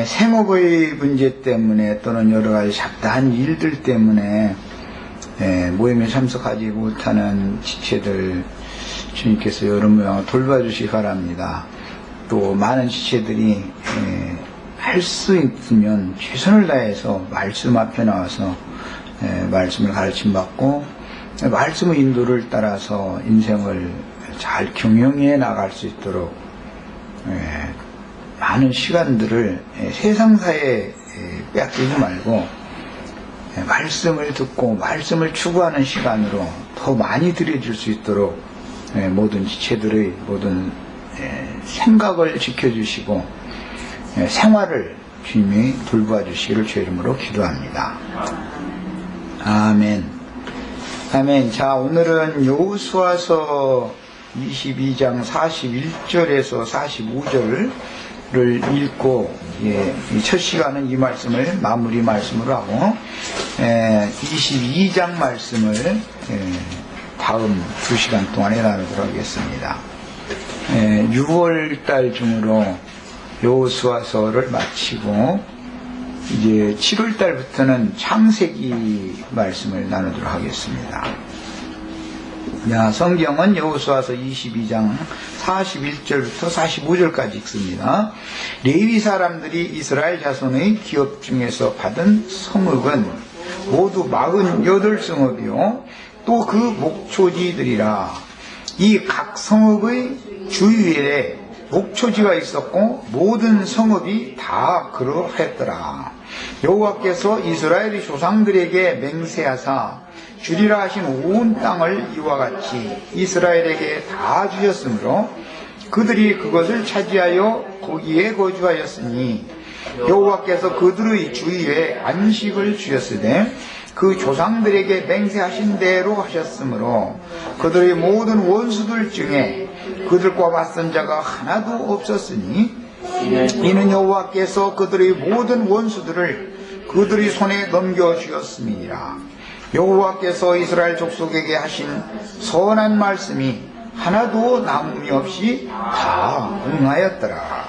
생업의 문제 때문에 또는 여러 가지 잡다한 일들 때문에 모임에 참석하지 못하는 지체들 주님께서 여러 모양을 돌봐주시기 바랍니다. 또 많은 지체들이 할 수 있으면 최선을 다해서 말씀 앞에 나와서 말씀을 가르침 받고 말씀의 인도를 따라서 인생을 잘 경영해 나갈 수 있도록 많은 시간들을 세상사에 빼앗기지 말고 말씀을 듣고 말씀을 추구하는 시간으로 더 많이 들여줄 수 있도록 모든 지체들의 모든 생각을 지켜주시고 생활을 주님이 돌보아 주시기를 주의 이름으로 기도합니다. 아멘. 아멘. 자, 오늘은 여호수아서 22장 41절에서 45절을 읽고 이 첫 시간은 이 말씀을 마무리 말씀으로 하고 22장 말씀을 다음 2시간 동안에 나누도록 하겠습니다. 6월달 중으로 여호수아서를 마치고 이제 7월달부터는 창세기 말씀을 나누도록 하겠습니다. 성경은 여호수아서 22장 41절부터 45절까지 읽습니다. 레위 사람들이 이스라엘 자손의 기업 중에서 받은 성읍은 모두 48성읍이요 또 그 목초지들이라. 이 각 성읍의 주위에 목초지가 있었고 모든 성읍이 다 그러하였더라. 여호와께서 이스라엘의 조상들에게 맹세하사 주리라 하신 온 땅을 이와 같이 이스라엘에게 다 주셨으므로 그들이 그것을 차지하여 거기에 거주하였으니 여호와께서 그들의 주위에 안식을 주셨으되 그 조상들에게 맹세하신 대로 하셨으므로 그들의 모든 원수들 중에 그들과 맞선 자가 하나도 없었으니 이는 여호와께서 그들의 모든 원수들을 그들의 손에 넘겨주었음이니라. 여호와께서 이스라엘 족속에게 하신 선한 말씀이 하나도 남음이 없이 다 응하였더라.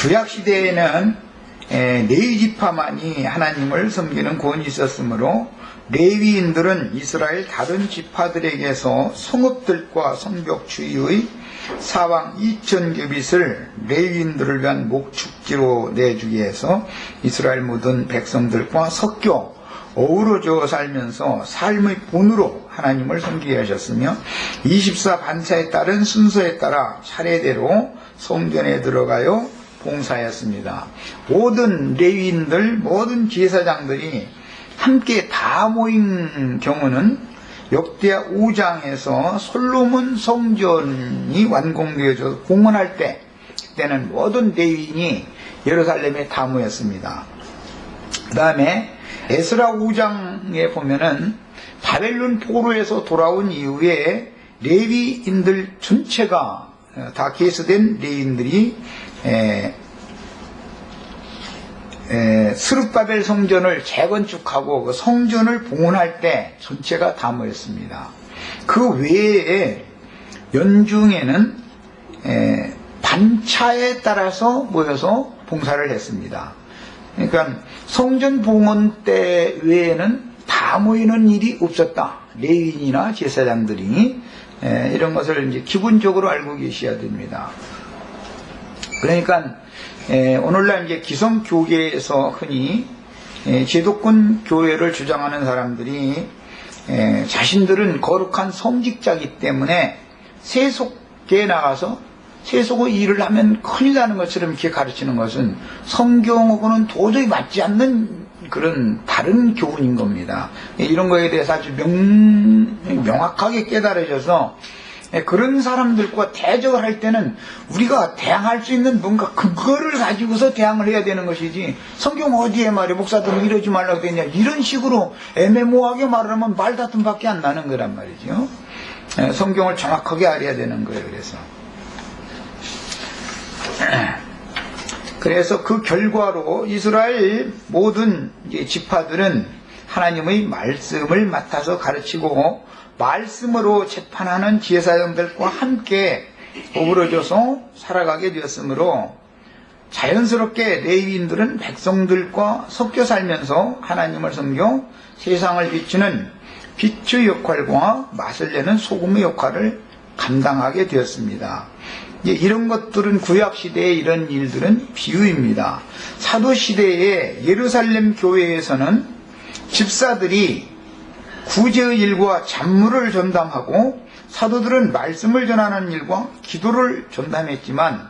구약시대에는 레위 지파만이 하나님을 섬기는 권이 있었으므로 레위인들은 이스라엘 다른 지파들에게서 성읍들과 성벽 주위의 사방 2000규빗을 레위인들을 위한 목축지로 내주기 위해서 이스라엘 모든 백성들과 섞여 어우러져 살면서 삶의 본으로 하나님을 섬기게 하셨으며 24반차에 따른 순서에 따라 차례대로 성전에 들어가요 봉사했습니다. 모든 레위인들, 모든 제사장들이 함께 다 모인 경우는 역대하 5장에서 솔로몬 성전이 완공되어져 공헌할 때, 그때는 모든 레위인이 예루살렘에 다 모였습니다. 그 다음에 에스라 5장에 보면은 바벨론 포로에서 돌아온 이후에 레위인들 전체가 다 계수된 레위인들이 스룹바벨 성전을 재건축하고 그 성전을 봉헌할 때 전체가 다 모였습니다. 그 외에 연중에는 반차에 따라서 모여서 봉사를 했습니다. 그러니까 성전 봉헌 때 외에는 다 모이는 일이 없었다. 레위인이나 제사장들이 이런 것을 이제 기본적으로 알고 계셔야 됩니다. 그러니까 오늘날 이제 기성교계에서 흔히 제도권 교회를 주장하는 사람들이 자신들은 거룩한 성직자이기 때문에 세속계에 나가서 세속의 일을 하면 큰일 나는 것처럼 이렇게 가르치는 것은 성경하고는 도저히 맞지 않는 그런 다른 교훈인 겁니다. 이런 거에 대해서 아주 명확하게 깨달으셔서 그런 사람들과 대적을 할 때는 우리가 대항할 수 있는 뭔가 그거를 가지고서 대항을 해야 되는 것이지, 성경 어디에 말이야 목사들은 이러지 말라고 되냐 이런 식으로 애매모호하게 말을 하면 말다툼밖에 안 나는 거란 말이죠. 성경을 정확하게 알아야 되는 거예요. 그래서 그 결과로 이스라엘 모든 지파들은 하나님의 말씀을 맡아서 가르치고 말씀으로 재판하는 제사장들과 함께 어우러져서 살아가게 되었으므로 자연스럽게 레위인들은 백성들과 섞여 살면서 하나님을 섬겨 세상을 비추는 빛의 역할과 맛을 내는 소금의 역할을 감당하게 되었습니다. 이런 것들은 구약시대의 이런 일들은 비유입니다. 사도시대의 예루살렘 교회에서는 집사들이 구제의 일과 잡무를 전담하고 사도들은 말씀을 전하는 일과 기도를 전담했지만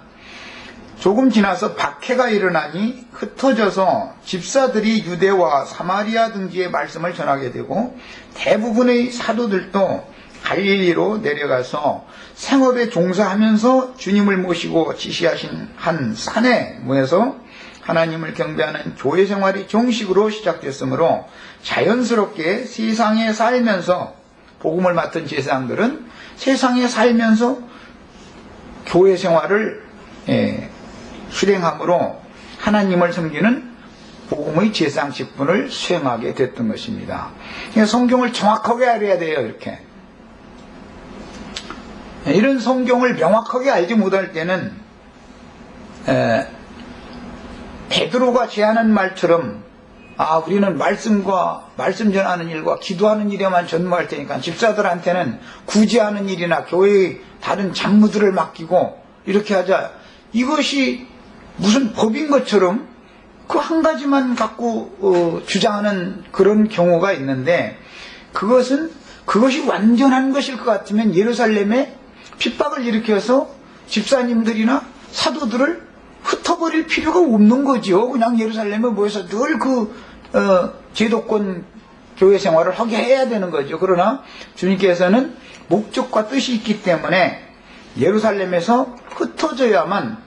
조금 지나서 박해가 일어나니 흩어져서 집사들이 유대와 사마리아 등지의 말씀을 전하게 되고 대부분의 사도들도 갈릴리로 내려가서 생업에 종사하면서 주님을 모시고 지시하신 한 산에 모여서 하나님을 경배하는 교회 생활이 정식으로 시작됐으므로 자연스럽게 세상에 살면서 복음을 맡은 제사장들은 세상에 살면서 교회 생활을 실행함으로 하나님을 섬기는 복음의 제사장 직분을 수행하게 됐던 것입니다. 성경을 정확하게 알아야 돼요. 이렇게 이런 성경을 명확하게 알지 못할 때는 베드로가 제안한 말처럼 우리는 말씀 전하는 일과 기도하는 일에만 전무할 테니까 집사들한테는 구제하는 일이나 교회의 다른 잡무들을 맡기고 이렇게 하자. 이것이 무슨 법인 것처럼 그 한 가지만 갖고 주장하는 그런 경우가 있는데 그것이 완전한 것일 것 같으면 예루살렘에 핍박을 일으켜서 집사님들이나 사도들을 흩어버릴 필요가 없는 거죠. 그냥 예루살렘에 모여서 늘 제도권 교회 생활을 하게 해야 되는 거죠. 그러나 주님께서는 목적과 뜻이 있기 때문에 예루살렘에서 흩어져야만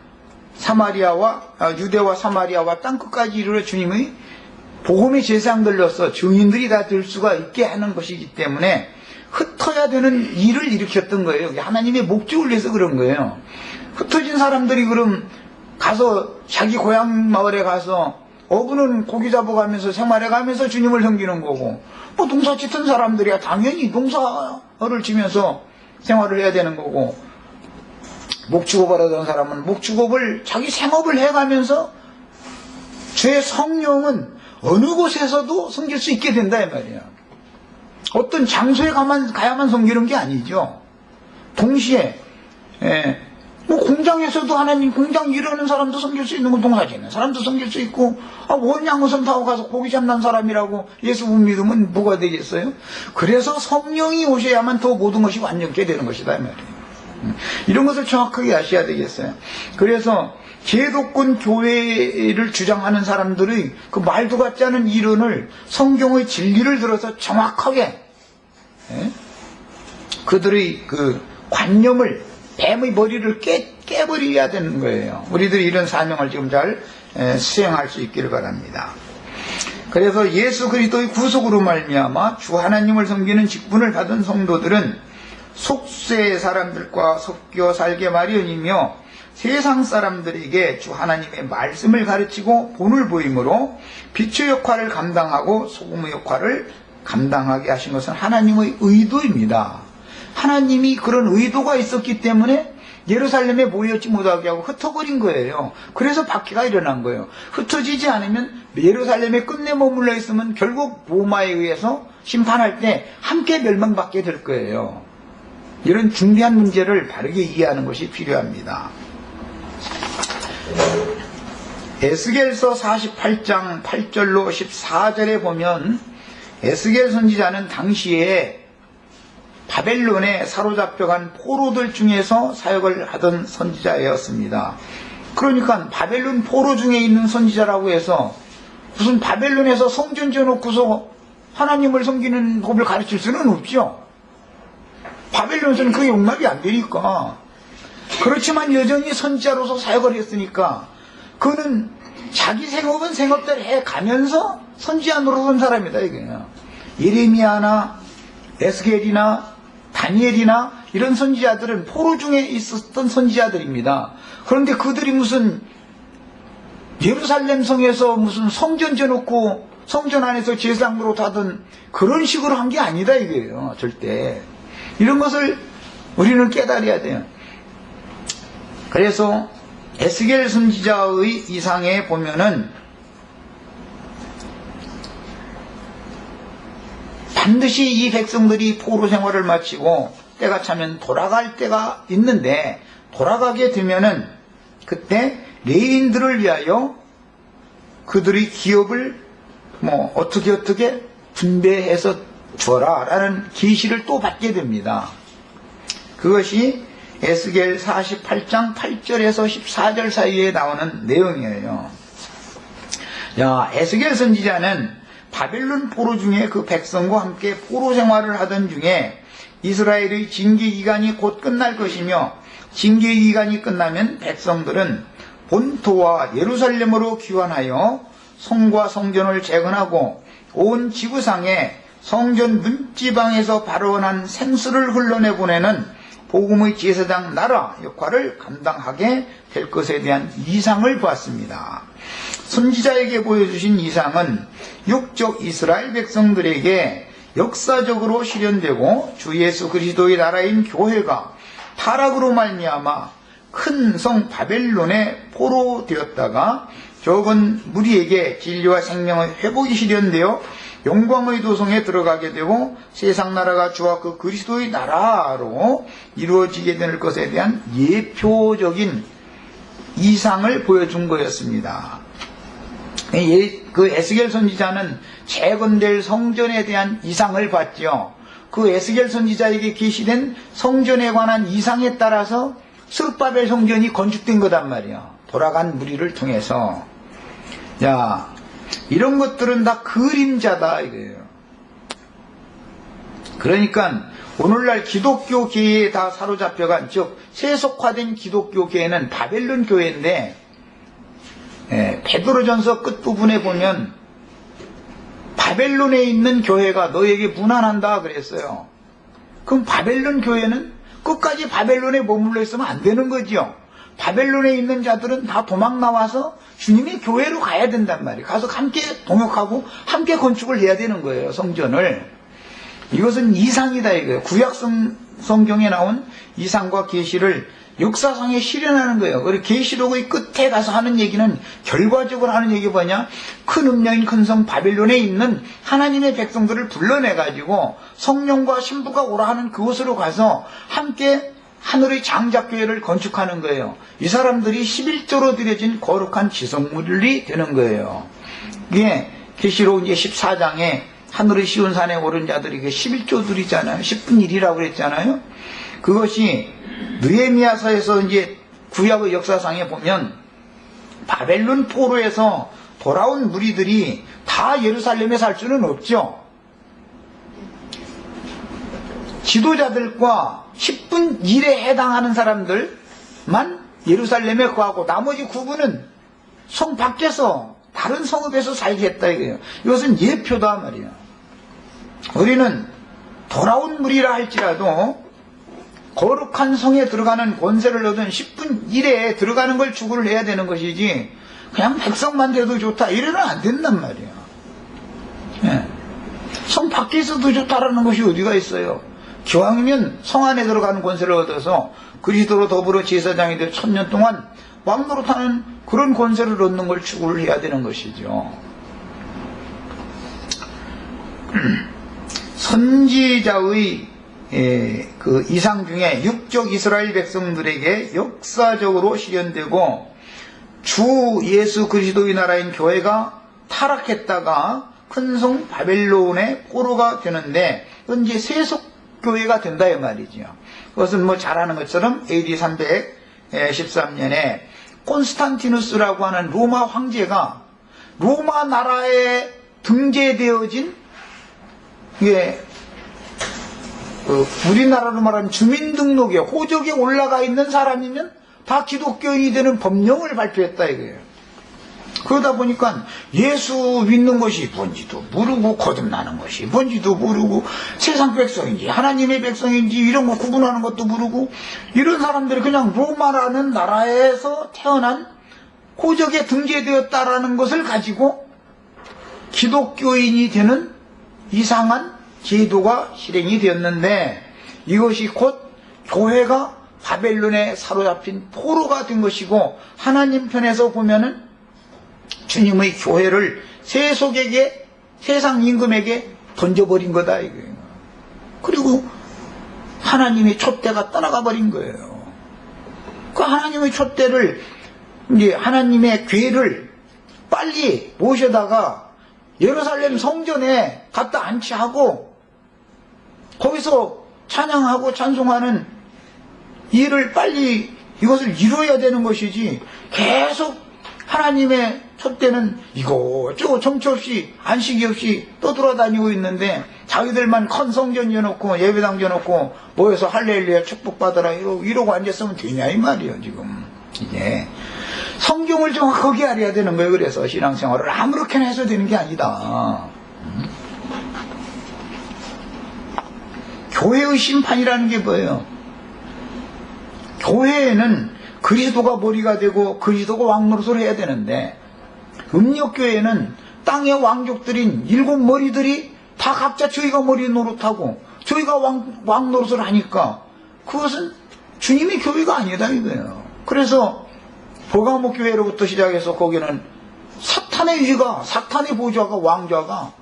유대와 사마리아와 땅끝까지 이르러 주님의 복음의 제사장들로서 증인들이 다 될 수가 있게 하는 것이기 때문에 흩어야 되는 일을 일으켰던 거예요. 하나님의 목적을 위해서 그런 거예요. 흩어진 사람들이 그럼 가서 자기 고향 마을에 가서 어부는 고기 잡아가면서 생활해가면서 주님을 섬기는 거고 농사 짓던 사람들이야 당연히 농사를 지면서 생활을 해야 되는 거고 목축업을 하던 사람은 목축업을 자기 생업을 해가면서 죄 성령은 어느 곳에서도 섬길 수 있게 된다 이 말이야. 어떤 장소에 가야만 섬기는 게 아니죠. 동시에 공장에서도 하나님 공장 일하는 사람도 섬길 수 있는 건 농사 짓는 사람도 섬길 수 있고 원양어선 타고 가서 고기 잡는 사람이라고 예수 못 믿으면 뭐가 되겠어요? 그래서 성령이 오셔야만 더 모든 것이 완전케 되는 것이다 이 말이에요. 이런 것을 정확하게 아셔야 되겠어요. 그래서 제도권 교회를 주장하는 사람들의 그 말도 같지 않은 이론을 성경의 진리를 들어서 정확하게 그들의 그 관념을 뱀의 머리를 깨버려야 되는 거예요. 우리들이 이런 사명을 지금 잘 수행할 수 있기를 바랍니다. 그래서 예수 그리스도의 구속으로 말미암아 주 하나님을 섬기는 직분을 받은 성도들은 속세의 사람들과 섞여 살게 마련이며 세상 사람들에게 주 하나님의 말씀을 가르치고 본을 보이므로 빛의 역할을 감당하고 소금의 역할을 감당하게 하신 것은 하나님의 의도입니다. 하나님이 그런 의도가 있었기 때문에 예루살렘에 모여있지 못하게 하고 흩어버린 거예요. 그래서 박해가 일어난 거예요. 흩어지지 않으면 예루살렘에 끝내 머물러 있으면 결국 로마에 의해서 심판할 때 함께 멸망받게 될 거예요. 이런 중대한 문제를 바르게 이해하는 것이 필요합니다. 에스겔서 48장 8절로 14절에 보면 에스겔 선지자는 당시에 바벨론에 사로잡혀간 포로들 중에서 사역을 하던 선지자였습니다. 그러니까 바벨론 포로 중에 있는 선지자라고 해서 무슨 바벨론에서 성전 지어놓고서 하나님을 섬기는 법을 가르칠 수는 없죠. 바벨론에서는 그 용납이 안 되니까. 그렇지만 여전히 선지자로서 사역을 했으니까 그는 자기 생업은 생업대로 해가면서 선지자 노릇한 사람이다 이거예요. 예레미야나 에스겔이나 다니엘이나 이런 선지자들은 포로 중에 있었던 선지자들입니다. 그런데 그들이 무슨 예루살렘 성에서 무슨 성전 지어놓고 성전 안에서 제사장 노릇하던 그런 식으로 한 게 아니다 이거예요. 절대. 이런 것을 우리는 깨달아야 돼요. 그래서 에스겔 선지자의 이상에 보면은 반드시 이 백성들이 포로 생활을 마치고 때가 차면 돌아갈 때가 있는데, 돌아가게 되면은 그때 레위인들을 위하여 그들의 기업을 어떻게 분배해서 줘라 라는 계시를 또 받게 됩니다. 그것이 에스겔 48장 8절에서 14절 사이에 나오는 내용이에요. 에스겔 선지자는 바벨론 포로 중에 그 백성과 함께 포로 생활을 하던 중에 이스라엘의 징계 기간이 곧 끝날 것이며, 징계 기간이 끝나면 백성들은 본토와 예루살렘으로 귀환하여 성과 성전을 재건하고 온 지구상에 성전 문지방에서 발원한 생수를 흘러내보내는 복음의 제사장 나라 역할을 감당하게 될 것에 대한 이상을 보았습니다. 선지자에게 보여주신 이상은 육적 이스라엘 백성들에게 역사적으로 실현되고 주 예수 그리스도의 나라인 교회가 타락으로 말미암아 큰 성 바벨론에 포로 되었다가 적은 무리에게 진리와 생명의 회복이 실현되어 영광의 도성에 들어가게 되고 세상 나라가 주와 그 그리스도의 나라로 이루어지게 될 것에 대한 예표적인 이상을 보여준 거였습니다. 그 에스겔 선지자는 재건될 성전에 대한 이상을 봤죠. 그 에스겔 선지자에게 계시된 성전에 관한 이상에 따라서 스룹바벨 성전이 건축된 거단 말이야. 돌아간 무리를 통해서. 이런 것들은 다 그림자다 이거예요. 그러니까 오늘날 기독교계에 다 사로잡혀간, 즉 세속화된 기독교계는 바벨론 교회인데, 베드로전서 끝부분에 보면 바벨론에 있는 교회가 너에게 문안한다 그랬어요. 그럼 바벨론 교회는 끝까지 바벨론에 머물러 있으면 안 되는 거지요. 바벨론에 있는 자들은 다 도망 나와서 주님의 교회로 가야 된단 말이에요. 가서 함께 동역하고 함께 건축을 해야 되는 거예요, 성전을. 이것은 이상이다 이거예요. 구약 성경에 나온 이상과 계시를 역사상에 실현하는 거예요. 그리고 계시록의 끝에 가서 하는 얘기는 결과적으로 하는 얘기 뭐냐? 큰 음녀인 큰 성 바빌론에 있는 하나님의 백성들을 불러내가지고 성령과 신부가 오라 하는 그곳으로 가서 함께 하늘의 장작교회를 건축하는 거예요. 이 사람들이 11조로 드려진 거룩한 지성물이 되는 거예요. 이게 계시록 이제 14장에 하늘의 시온 산에 오른 자들이 11조들이잖아요. 10분 1이라고 그랬잖아요. 그것이 느헤미야서에서 이제 구약의 역사상에 보면 바벨론 포로에서 돌아온 무리들이 다 예루살렘에 살 수는 없죠. 지도자들과 10분 1에 해당하는 사람들만 예루살렘에 거하고 나머지 9분은 성 밖에서 다른 성읍에서 살겠다 이거예요. 이것은 예표다 말이에요. 우리는 돌아온 무리라 할지라도 거룩한 성에 들어가는 권세를 얻은 10분 1에 들어가는 걸 추구를 해야 되는 것이지, 그냥 백성만 돼도 좋다 이래는 안 된단 말이에요. 성 밖에서도 좋다라는 것이 어디가 있어요. 기왕이면 성 안에 들어가는 권세를 얻어서 그리스도로 더불어 제사장이 되어 1000년 동안 왕노릇하는 그런 권세를 얻는 걸 추구를 해야 되는 것이죠. 선지자의 그 이상 중에 육적 이스라엘 백성들에게 역사적으로 실현되고 주 예수 그리스도의 나라인 교회가 타락했다가 큰 성 바벨론의 포로가 되는데, 그건 이제 세속교회가 된다 이 말이죠. 그것은 잘 아는 것처럼 AD 313년에 콘스탄티누스라고 하는 로마 황제가 로마 나라에 등재되어진, 우리나라로 말하면 주민등록에 호적에 올라가 있는 사람이면 다 기독교인이 되는 법령을 발표했다 이거예요. 그러다 보니까 예수 믿는 것이 뭔지도 모르고 거듭나는 것이 뭔지도 모르고 세상 백성인지 하나님의 백성인지 이런 거 구분하는 것도 모르고, 이런 사람들이 그냥 로마라는 나라에서 태어난 호적에 등재되었다라는 것을 가지고 기독교인이 되는 이상한 제도가 실행이 되었는데, 이것이 곧 교회가 바벨론에 사로잡힌 포로가 된 것이고, 하나님 편에서 보면은 주님의 교회를 세속에게, 세상 임금에게 던져버린 거다 이거예요. 그리고 하나님의 촛대가 떠나가 버린 거예요. 그 하나님의 촛대를, 이제 하나님의 괴를 빨리 모셔다가 예루살렘 성전에 갖다 안치하고 거기서 찬양하고 찬송하는 일을 빨리 이것을 이루어야 되는 것이지, 계속 하나님의 촛대는 이거저거 정처 없이 안식이 없이 떠돌아다니고 있는데, 자기들만 큰 성전 지어놓고 예배당 지어놓고 모여서 할렐루야 축복받아라 이러고 앉았으면 되냐 이 말이에요. 지금 이게 성경을 정확하게 알아야 되는 거예요. 그래서 신앙생활을 아무렇게나 해서 되는 게 아니다. 교회의 심판이라는 게 뭐예요? 교회에는 그리스도가 머리가 되고 그리스도가 왕노릇을 해야 되는데, 음력교회는 땅의 왕족들인 7머리들이 다 각자 저희가 머리 노릇하고 저희가 왕노릇을 하니까 그것은 주님의 교회가 아니다 이거예요. 그래서 버가모 교회로부터 시작해서 거기는 사탄의 위가, 사탄의 보좌가, 왕좌가,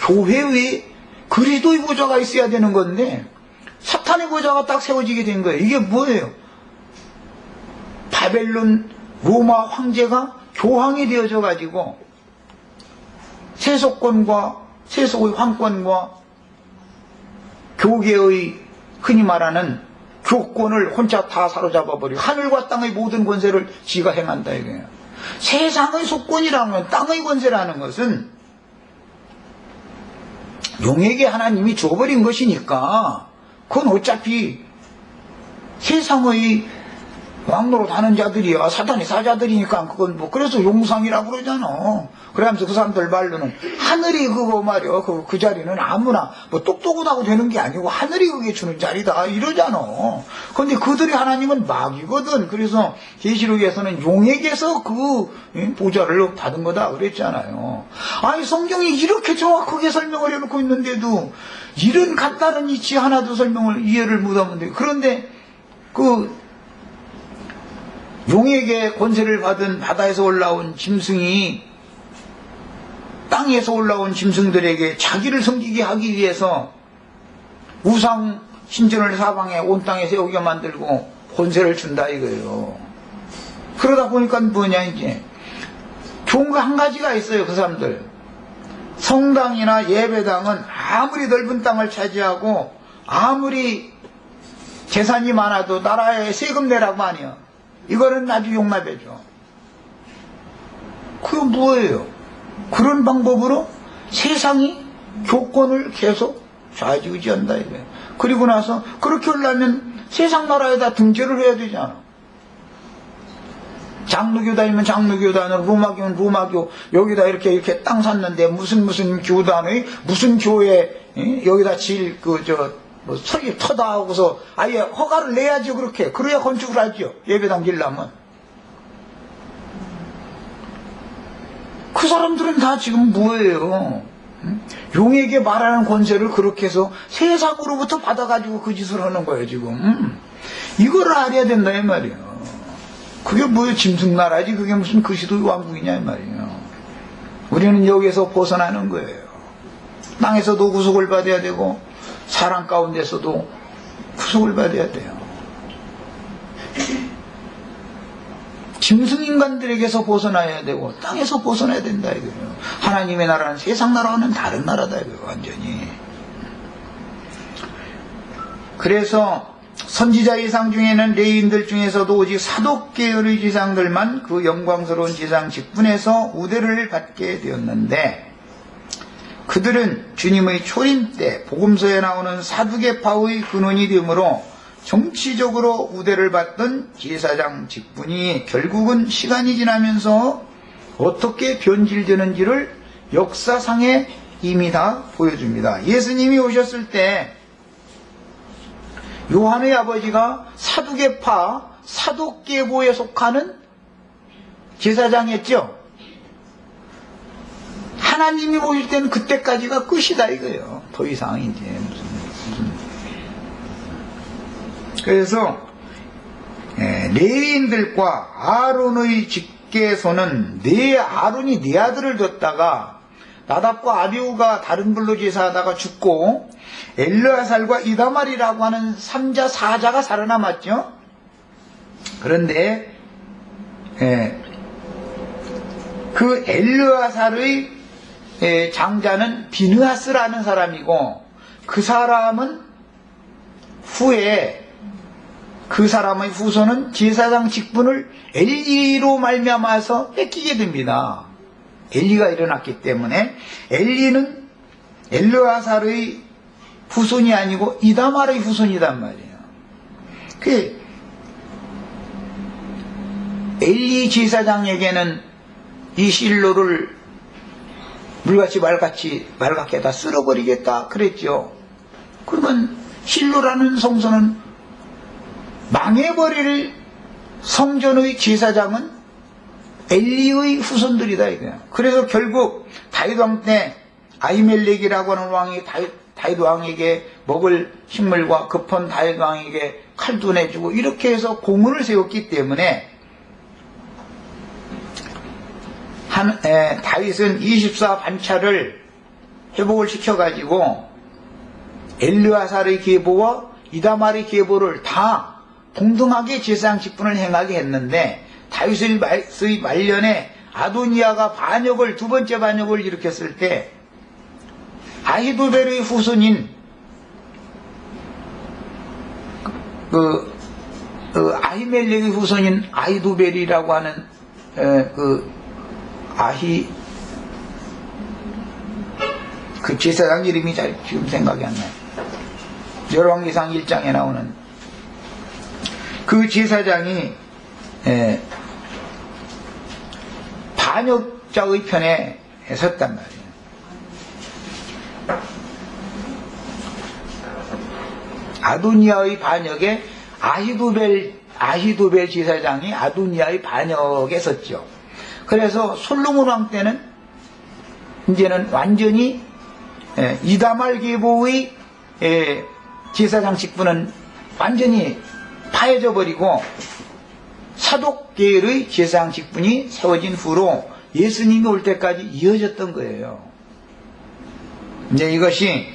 교회의 그리스도의 보좌가 있어야 되는 건데 사탄의 보좌가 딱 세워지게 된 거예요. 이게 뭐예요? 바벨론 로마 황제가 교황이 되어져 가지고 세속권과 세속의 황권과 교계의 흔히 말하는 교권을 혼자 다 사로잡아버리고 하늘과 땅의 모든 권세를 지가 행한다 이거예요. 세상의 속권이라는 건, 땅의 권세라는 것은 용에게 하나님이 줘버린 것이니까 그건 어차피 세상의 왕노릇 하는 자들이야. 사탄의 사자들이니까 그건 뭐 그래서 용상이라고 그러잖아. 그러면서 그 사람들 말로는 하늘이 그거 말이야. 그 자리는 아무나 뭐 똑똑하다고 되는 게 아니고 하늘이 그게 주는 자리다 이러잖아. 근데 그들이 하나님은 막이거든. 그래서 계시록에서는 용에게서 그 보좌를 받은 거다 그랬잖아요. 아니 성경이 이렇게 정확하게 설명을 해놓고 있는데도 이런 간단한 이치 하나도 설명을 이해를 못하는데, 그런데 그 용에게 권세를 받은 바다에서 올라온 짐승이 땅에서 올라온 짐승들에게 자기를 섬기게 하기 위해서 우상 신전을 사방에 온 땅에 세우게 만들고 권세를 준다 이거예요. 그러다 보니까 뭐냐, 이제 좋은 거 한 가지가 있어요. 그 사람들 성당이나 예배당은 아무리 넓은 땅을 차지하고 아무리 재산이 많아도 나라에 세금 내라고 하니요. 이거는 아주 용납해줘. 그건 뭐예요? 그런 방법으로 세상이 교권을 계속 좌지우지한다 이거예요. 그리고 나서 그렇게 하려면 세상 나라에다 등재를 해야 되잖아. 장로교 다니면 장로교 다니고 로마교는 로마교, 여기다 이렇게 땅 샀는데 무슨 교단의 무슨 교회 여기다 뭐 설립 터다 하고서 아예 허가를 내야죠. 그래야 건축을 하죠. 예배당 지려면. 그 사람들은 다 지금 뭐예요? 용에게 말하는 권세를 그렇게 해서 세상으로부터 받아가지고 그 짓을 하는 거예요 지금. 이걸 알아야 된다 이 말이에요. 그게 뭐예요? 짐승나라지. 그게 무슨 그리스도의 왕국이냐 이 말이에요. 우리는 여기에서 벗어나는 거예요. 땅에서도 구속을 받아야 되고 사람 가운데서도 구속을 받아야 돼요. 짐승인간들에게서 벗어나야 되고 땅에서 벗어나야 된다 이거예요. 하나님의 나라는 세상 나라와는 다른 나라다 이거예요. 완전히. 그래서 선지자 예상 중에는 레위인들 중에서도 오직 사독계열의 지상들만 그 영광스러운 지상 직분에서 우대를 받게 되었는데, 그들은 주님의 초림 때 복음서에 나오는 사두개파의 근원이 되므로 정치적으로 우대를 받던 제사장 직분이 결국은 시간이 지나면서 어떻게 변질되는지를 역사상에 이미 다 보여줍니다. 예수님이 오셨을 때 요한의 아버지가 사두개파 사독계보에 속하는 제사장이었죠. 하나님이 오실 때는 그때까지가 끝이다 이거예요. 더 이상 이제 무슨 그래서 레위인들과 아론의 직계에서는 아론이 네 아들을 뒀다가 나답과 아비후가 다른 불로 제사하다가 죽고 엘르아살과 이다말이라고 하는 3자 4자가 살아남았죠. 그런데 그 엘르아살의 장자는 비느하스라는 사람이고, 그 사람은 후에 그 사람의 후손은 제사장 직분을 엘리로 말미암아서 뺏기게 됩니다. 엘리가 일어났기 때문에 엘리는 엘르아살의 후손이 아니고 이다말의 후손이단 말이에요. 그 엘리 제사장에게는 이 실로를 물같이 말갛게 다 쓸어버리겠다 그랬죠. 그러면 실로라는 성소는 망해버릴 성전의 제사장은 엘리의 후손들이다 이거야. 그래서 결국 다윗 왕 때 아히멜렉이라고 하는 왕이 다윗 왕에게 먹을 식물과 급한 다윗 왕에게 칼도 내주고 이렇게 해서 공을 세웠기 때문에 다윗은 24반차를 회복을 시켜가지고 엘르아살의 계보와 이다말의 계보를 다 동등하게 제사장 직분을 행하게 했는데, 다윗의 말년에 아도니아가 두 번째 반역을 일으켰을 때 아히도벨의 후손인 아히멜렉의 후손인 아히도벨이라고 하는 그 제사장 이름이 지금 생각이 안 나요. 열왕기상 1장에 나오는 그 제사장이 반역자의 편에 섰단 말이에요. 아도니아의 반역에 아히도벨 제사장이 아도니아의 반역에 섰죠. 그래서 솔로몬 왕 때는 이제는 완전히 이다말 계보의 제사장 직분은 완전히 파해져 버리고 사독계열의 제사장 직분이 세워진 후로 예수님이 올 때까지 이어졌던 거예요. 이제 이것이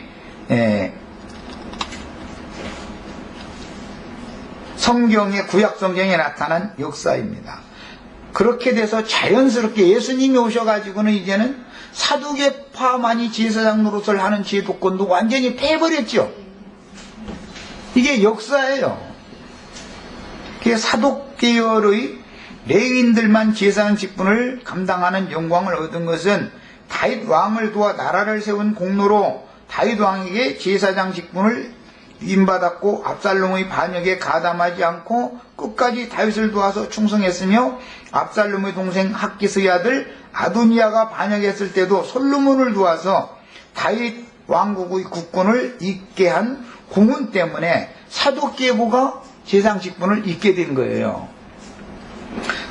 성경의 구약 성경에 나타난 역사입니다. 그렇게 돼서 자연스럽게 예수님이 오셔가지고는 이제는 사두개파만이 제사장 노릇을 하는 제도권도 완전히 패버렸죠. 이게 역사예요. 사독계열의 레위인들만 제사장 직분을 감당하는 영광을 얻은 것은 다윗 왕을 도와 나라를 세운 공로로 다윗 왕에게 제사장 직분을 위임받았고, 압살롬의 반역에 가담하지 않고 끝까지 다윗을 도와서 충성했으며, 압살롬의 동생 학기스의 아들 아도니아가 반역했을 때도 솔로몬을 도와서 다윗 왕국의 국권을 잇게 한 공훈 때문에 사독계보가 제사장 직분을 잇게 된 거예요.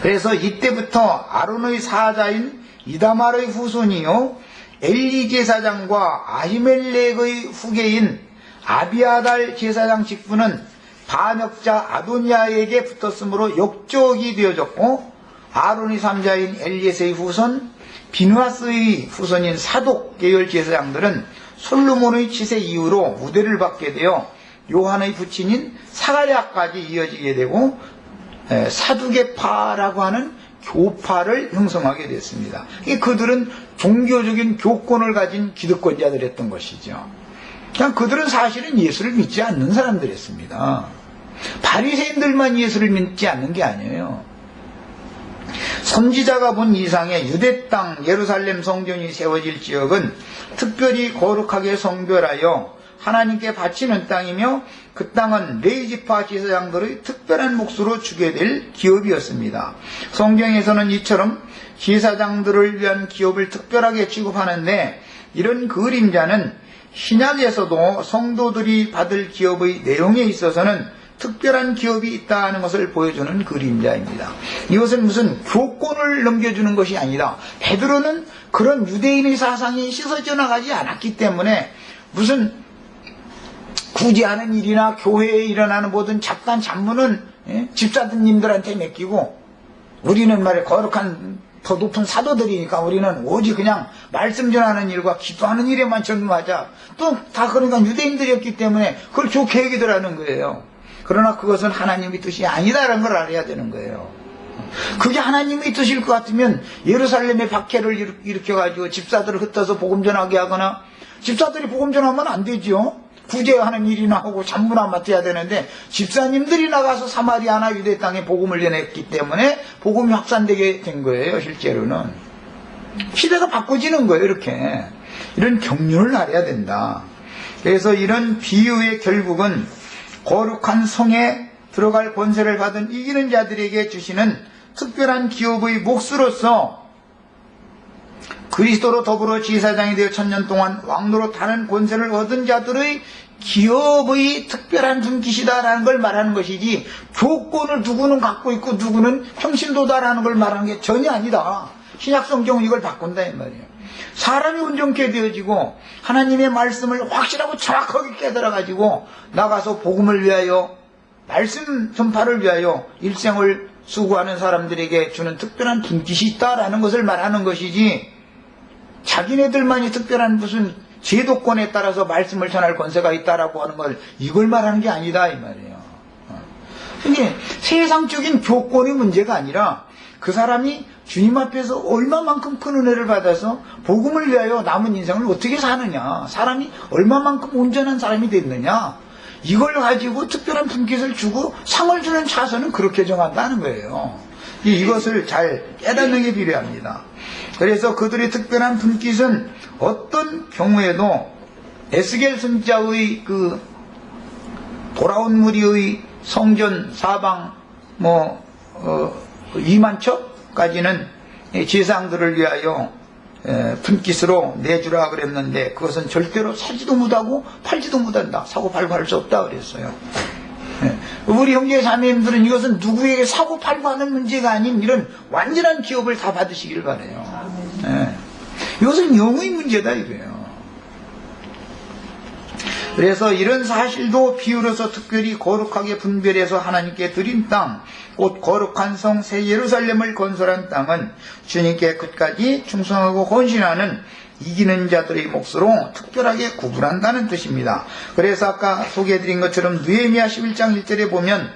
그래서 이때부터 아론의 사자인 이다말의 후손이요 엘리 제사장과 아히멜렉의 후계인 아비아달 제사장 직분은 반역자 아도니아에게 붙었으므로 역적이 되어졌고, 아론의 삼자인 엘리에서의 후손 비느하스의 후손인 사독 계열 제사장들은 솔로몬의 치세 이후로 우대를 받게 되어 요한의 부친인 사가랴까지 이어지게 되고 사두개파라고 하는 교파를 형성하게 됐습니다. 그들은 종교적인 교권을 가진 기득권자들이었던 것이죠. 그냥 그들은 사실은 예수를 믿지 않는 사람들이었습니다. 바리새인들만 예수를 믿지 않는 게 아니에요. 선지자가 본 이상의 유대 땅 예루살렘 성전이 세워질 지역은 특별히 거룩하게 성별하여 하나님께 바치는 땅이며, 그 땅은 레위지파 제사장들의 특별한 몫으로 주게 될 기업이었습니다. 성경에서는 이처럼 제사장들을 위한 기업을 특별하게 취급하는데, 이런 그림자는 신약에서도 성도들이 받을 기업의 내용에 있어서는 특별한 기업이 있다는 것을 보여주는 그림자입니다. 이것은 무슨 교권을 넘겨주는 것이 아니라, 베드로는 그런 유대인의 사상이 씻어져 나가지 않았기 때문에 무슨 굳이 하는 일이나 교회에 일어나는 모든 잡단 잡무는 집사님들한테 맡기고, 우리는 말이야 거룩한 더 높은 사도들이니까 우리는 오직 그냥 말씀 전하는 일과 기도하는 일에만 전무하자. 또 다 그러니까 유대인들이었기 때문에 그걸 좋게 얘기들 하는 거예요. 그러나 그것은 하나님의 뜻이 아니다라는 걸 알아야 되는 거예요. 그게 하나님의 뜻일 것 같으면 예루살렘에 박해를 일으켜가지고 집사들을 흩어서 복음 전하게 하거나, 집사들이 복음 전하면 안 되죠. 구제하는 일이나 하고 잡무나 맡아야 되는데, 집사님들이 나가서 사마리아나 유대 땅에 복음을 전했기 때문에 복음이 확산되게 된 거예요. 실제로는 시대가 바꿔지는 거예요. 이렇게 이런 경륜을 알아야 된다. 그래서 이런 비유의 결국은 거룩한 성에 들어갈 권세를 받은 이기는 자들에게 주시는 특별한 기업의 몫으로서 그리스도로 더불어 지사장이 되어 1000년 동안 왕노로 다른 권세를 얻은 자들의 기업의 특별한 분깃이다라는 걸 말하는 것이지, 조건을 누구는 갖고 있고 누구는 평신도다라는 걸 말하는 게 전혀 아니다. 신약성경은 이걸 바꾼다 이 말이에요. 사람이 온전케 되어지고 하나님의 말씀을 확실하고 정확하게 깨달아가지고 나가서 복음을 위하여, 말씀 전파를 위하여 일생을 수고하는 사람들에게 주는 특별한 분깃이 있다라는 것을 말하는 것이지, 자기네들만이 특별한 무슨 제도권에 따라서 말씀을 전할 권세가 있다라고 하는 걸, 이걸 말하는 게 아니다 이 말이에요. 이게 세상적인 조건의 문제가 아니라 그 사람이 주님 앞에서 얼마만큼 큰 은혜를 받아서 복음을 위하여 남은 인생을 어떻게 사느냐, 사람이 얼마만큼 온전한 사람이 됐느냐, 이걸 가지고 특별한 분깃을 주고 상을 주는 차선은 그렇게 정한다는 거예요. 이것을 잘 깨닫는 게 필요합니다. 그래서 그들의 특별한 분깃은 어떤 경우에도 에스겔 선지자의 그 돌아온 무리의 성전 사방 2만 척까지는 제사장들을 위하여 분깃으로 내주라 그랬는데, 그것은 절대로 사지도 못하고 팔지도 못한다. 사고 팔고 할 수 없다 그랬어요. 우리 형제 자매님들은 이것은 누구에게 사고 팔고 하는 문제가 아닌 이런 완전한 기업을 다 받으시길 바라요. 이것은 영의 문제다 이거예요. 그래서 이런 사실도 비유로서 특별히 거룩하게 분별해서 하나님께 드린 땅, 곧 거룩한 성 새 예루살렘을 건설한 땅은 주님께 끝까지 충성하고 헌신하는 이기는 자들의 몫으로 특별하게 구분한다는 뜻입니다. 그래서 아까 소개해드린 것처럼 느헤미야 11장 1절에 보면,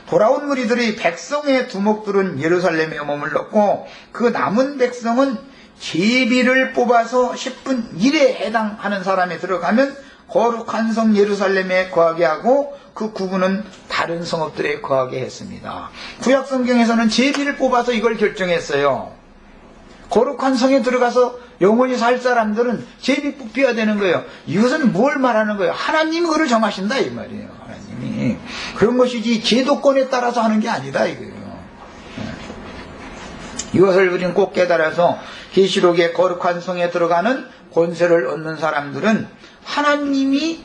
돌아온 무리들의 백성의 두목들은 예루살렘에 머물렀고 그 남은 백성은 제비를 뽑아서 10분 1에 해당하는 사람에 들어가면 거룩한 성 예루살렘에 거하게 하고 그 구분은 다른 성읍들에 거하게 했습니다. 구약 성경에서는 제비를 뽑아서 이걸 결정했어요. 거룩한 성에 들어가서 영원히 살 사람들은 제비 뽑혀야 되는 거예요. 이것은 뭘 말하는 거예요? 하나님이 그걸 정하신다 이 말이에요. 하나님이 그런 것이지 제도권에 따라서 하는 게 아니다 이거예요. 이것을 우리는 꼭 깨달아서 계시록의 거룩한 성에 들어가는 권세를 얻는 사람들은 하나님이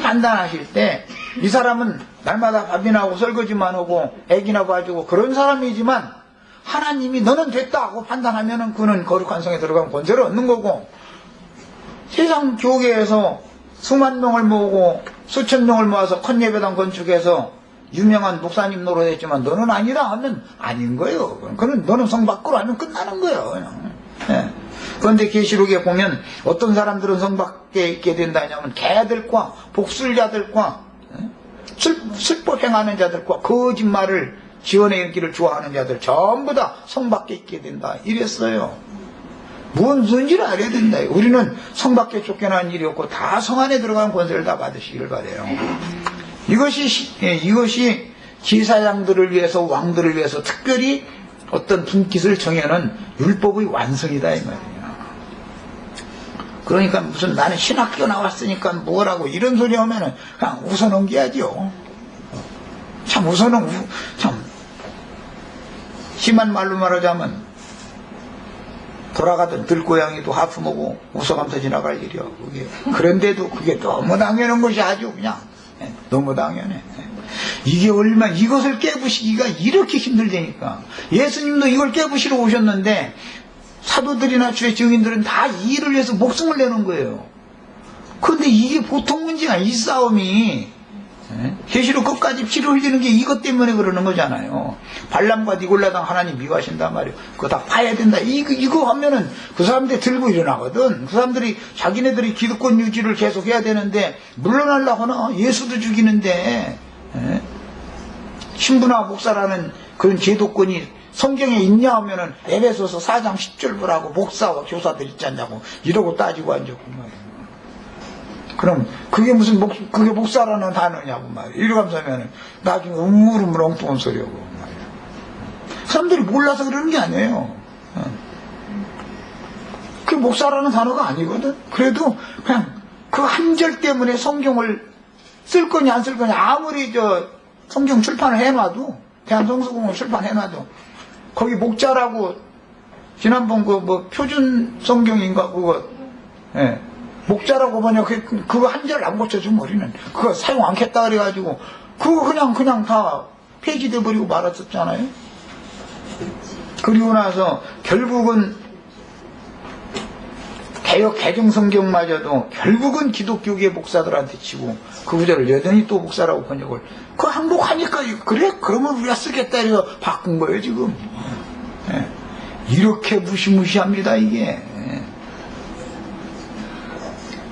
판단하실 때, 이 사람은 날마다 밥이나 하고 설거지만 하고 애기나 봐주고 그런 사람이지만 하나님이 너는 됐다 하고 판단하면은 그는 거룩한 성에 들어가면 권세를 얻는 거고, 세상 교계에서 수만 명을 모으고 수천 명을 모아서 컨예배당 건축해서 유명한 목사님 노릇했지만 너는 아니다 하면 아닌 거예요. 그는 너는 성 밖으로 하면 끝나는 거예요. 그냥. 그런데 계시록에 보면 어떤 사람들은 성 밖에 있게 된다냐면 개들과 복술자들과 술법 행하는 자들과 거짓말을 지어내기를 좋아하는 자들 전부 다 성 밖에 있게 된다 이랬어요. 무엇인지를 알아야 된다. 우리는 성 밖에 쫓겨나는 일이 없고 다 성 안에 들어간 권세를 다 받으시기를 바라요. 이것이 제사장들을 위해서, 왕들을 위해서 특별히 어떤 분깃을 정해놓은 율법의 완성이다 이 말이에요. 그러니까 무슨 나는 신학교 나왔으니까 뭐라고 이런 소리 하면은 그냥 웃어넘겨야죠. 참 참 심한 말로 말하자면 돌아가던 들고양이도 하품하고 웃어가면서 지나갈 일이요. 그런데도 그게 너무 당연한 것이 아주 그냥 너무 당연해. 이게 얼마나 이것을 깨부시기가 이렇게 힘들다니까. 예수님도 이걸 깨부시러 오셨는데 사도들이나 주의 증인들은 다 이 일을 위해서 목숨을 내는 거예요. 그런데 이게 보통 문제가 이 싸움이 계시록 끝까지 피를 흘리는 게 이것 때문에 그러는 거잖아요. 발람과 니골라당 하나님 미워하신단 말이에요. 그거 다 파야 된다. 이거 하면은 그 사람들이 들고 일어나거든. 그 사람들이 자기네들이 기득권 유지를 계속 해야 되는데 물러나려고 하나 예수도 죽이는데 신부나 목사라는 그런 제도권이 성경에 있냐 하면은 에베소서 4장 10절 보라고 목사와 교사들 있지 않냐고 이러고 따지고 앉았고 말이에요. 그럼 그게 무슨 그게 목사라는 단어냐고 말이에요. 이러면서 하면은 나중에 우물우물 엉뚱한 소리하고 말이에요. 사람들이 몰라서 그러는 게 아니에요. 그게 목사라는 단어가 아니거든. 그래도 그냥 그 한 절 때문에 성경을 쓸 거냐 안 쓸 거냐 아무리 성경 출판을 해놔도 대한성서공을 출판해놔도 거기 목자라고 지난번 표준 성경인가 그거 목자라고 뭐냐 그거 한 절 안 고쳐주면 우리는 그거 사용 않겠다 그래가지고 그거 그냥 다 폐지돼 버리고 말았었잖아요. 그리고 나서 결국은 개역 개정 성경마저도 결국은 기독교계 목사들한테 치고 그 구절을 여전히 또 목사라고 번역을 그거 항복하니까 그래 그러면 우리가 쓰겠다 이래서 바꾼 거예요 지금. 이렇게 무시무시합니다 이게.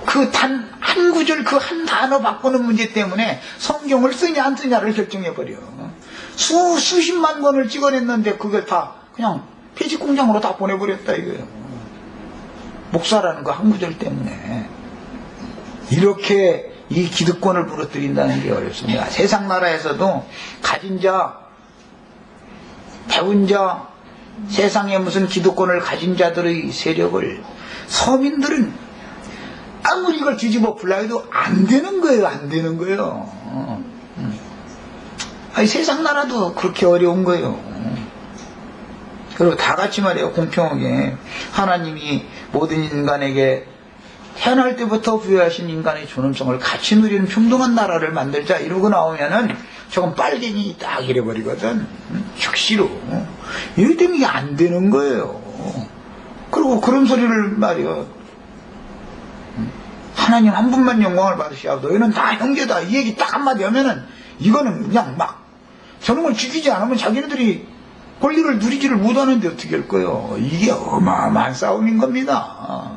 그 단 한 구절 그 한 단어 바꾸는 문제 때문에 성경을 쓰냐 안 쓰냐를 결정해버려. 수십만 권을 찍어냈는데 그걸 다 그냥 폐지 공장으로 다 보내버렸다 이거예요. 목사라는 거 한 구절 때문에. 이렇게 이 기득권을 부러뜨린다는 게 어렵습니다. 세상 나라에서도 가진 자, 배운 자, 세상에 무슨 기득권을 가진 자들의 세력을 서민들은 아무리 이걸 뒤집어 풀라 해도 안 되는 거예요. 안 되는 거예요. 아니, 세상 나라도 그렇게 어려운 거예요. 그리고 다 같이 말이에요. 공평하게 하나님이 모든 인간에게 태어날 때부터 부여하신 인간의 존엄성을 같이 누리는 평등한 나라를 만들자 이러고 나오면은 저건 빨갱이 딱 이래버리거든. 즉시로. 이럴 때는 이게 안 되는 거예요. 그리고 그런 소리를 말이요. 하나님 한 분만 영광을 받으시오. 너희는 다 형제다. 이 얘기 딱 한마디 하면은 이거는 그냥 막 저런 걸 지키지 않으면 자기네들이 권리를 누리지를 못하는데 어떻게 할 거예요. 이게 어마어마한 싸움인 겁니다.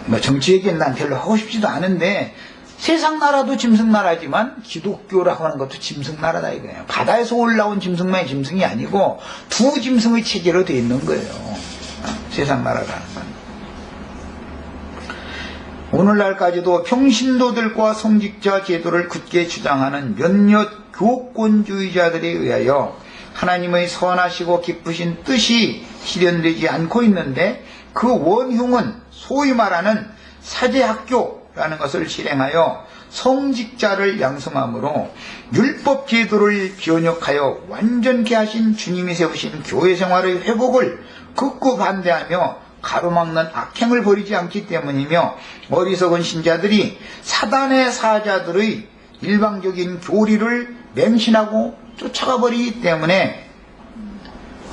뭐 정치 얘기는 난 별로 하고 싶지도 않은데 세상 나라도 짐승나라지만 기독교라고 하는 것도 짐승나라다 이거예요. 바다에서 올라온 짐승만이 짐승이 아니고 두 짐승의 체제로 되어 있는 거예요. 세상 나라라는 건. 오늘날까지도 평신도들과 성직자 제도를 굳게 주장하는 몇몇 교권주의자들에 의하여 하나님의 선하시고 기쁘신 뜻이 실현되지 않고 있는데 그 원흉은 소위 말하는 사제학교라는 것을 실행하여 성직자를 양성함으로 율법 제도를 변혁하여 완전케 하신 주님이 세우신 교회 생활의 회복을 극구 반대하며 가로막는 악행을 벌이지 않기 때문이며 어리석은 신자들이 사단의 사자들의 일방적인 교리를 맹신하고 쫓아가 버리기 때문에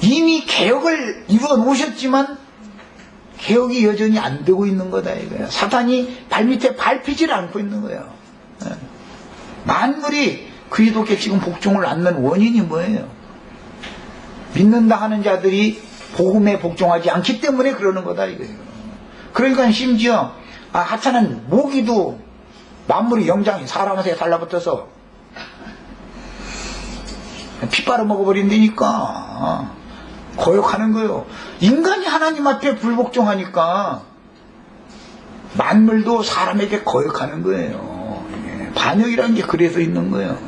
이미 개혁을 이루어 놓으셨지만 개혁이 여전히 안 되고 있는 거다 이거예요. 사단이 발밑에 밟히질 않고 있는 거예요. 만물이 그리스도께 지금 복종을 않는 원인이 뭐예요? 믿는다 하는 자들이 복음에 복종하지 않기 때문에 그러는 거다 이거예요. 그러니까 심지어 하찮은 모기도 만물의 영장이 사람한테 달라붙어서 피 빨아 먹어버린다니까 거역하는 거예요. 인간이 하나님 앞에 불복종하니까 만물도 사람에게 거역하는 거예요. 반역이라는 게 그래서 있는 거예요.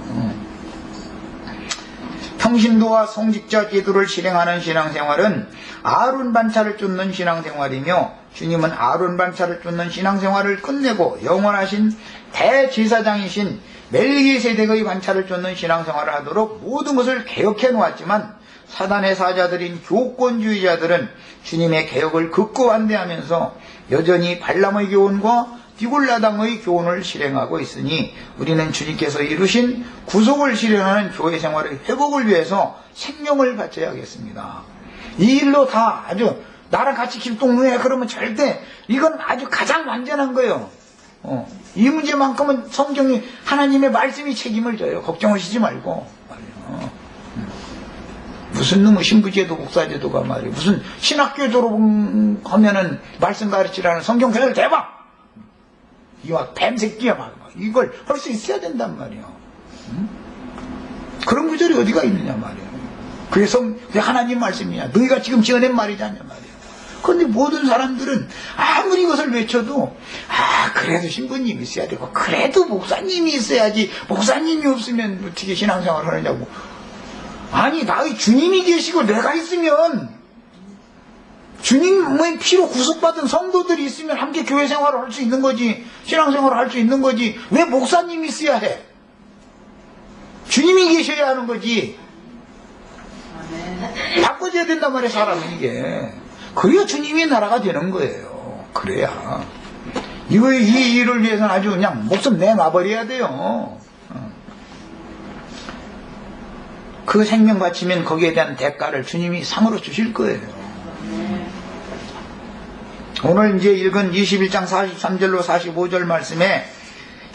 평신도와 성직자 제도를 실행하는 신앙생활은 아론 반차를 쫓는 신앙생활이며 주님은 아론 반차를 쫓는 신앙생활을 끝내고 영원하신 대제사장이신 멜기세덱의 반차를 쫓는 신앙생활을 하도록 모든 것을 개혁해 놓았지만 사단의 사자들인 교권주의자들은 주님의 개혁을 극구 반대하면서 여전히 발람의 교훈과 디골라당의 교훈을 실행하고 있으니 우리는 주님께서 이루신 구속을 실현하는 교회 생활의 회복을 위해서 생명을 바쳐야겠습니다. 이 일로 다 아주 나랑 같이 길동무해. 그러면 절대 이건 아주 가장 완전한 거예요. 이 문제만큼은 성경이 하나님의 말씀이 책임을 져요. 걱정하시지 말고 말이에요. 무슨 놈의 신부제도 목사제도가 말이에요. 무슨 신학교 졸업하면은 말씀 가르치라는 성경 교육을 대봐. 이와 뱀새끼야 막 이걸 할 수 있어야 된단 말이에요. 그런 구절이 어디가 있느냐 말이에요. 그래서 하나님 말씀이냐. 너희가 지금 지어낸 말이잖냐 말이에요. 그런데 모든 사람들은 아무리 이것을 외쳐도 그래도 신부님이 있어야 되고 그래도 목사님이 있어야지 목사님이 없으면 어떻게 신앙생활을 하느냐고. 아니 나의 주님이 계시고 내가 있으면 주님의 피로 구속받은 성도들이 있으면 함께 교회 생활을 할 수 있는 거지 신앙생활을 할 수 있는 거지 왜 목사님이 있어야 해? 주님이 계셔야 하는 거지. 바꿔줘야 된단 말이에요 사람은 이게. 그래야 주님의 나라가 되는 거예요. 그래야 이 일을 위해서는 아주 그냥 목숨 내놔버려야 돼요. 그 생명 바치면 거기에 대한 대가를 주님이 상으로 주실 거예요. 오늘 이제 읽은 21장 43절로 45절 말씀에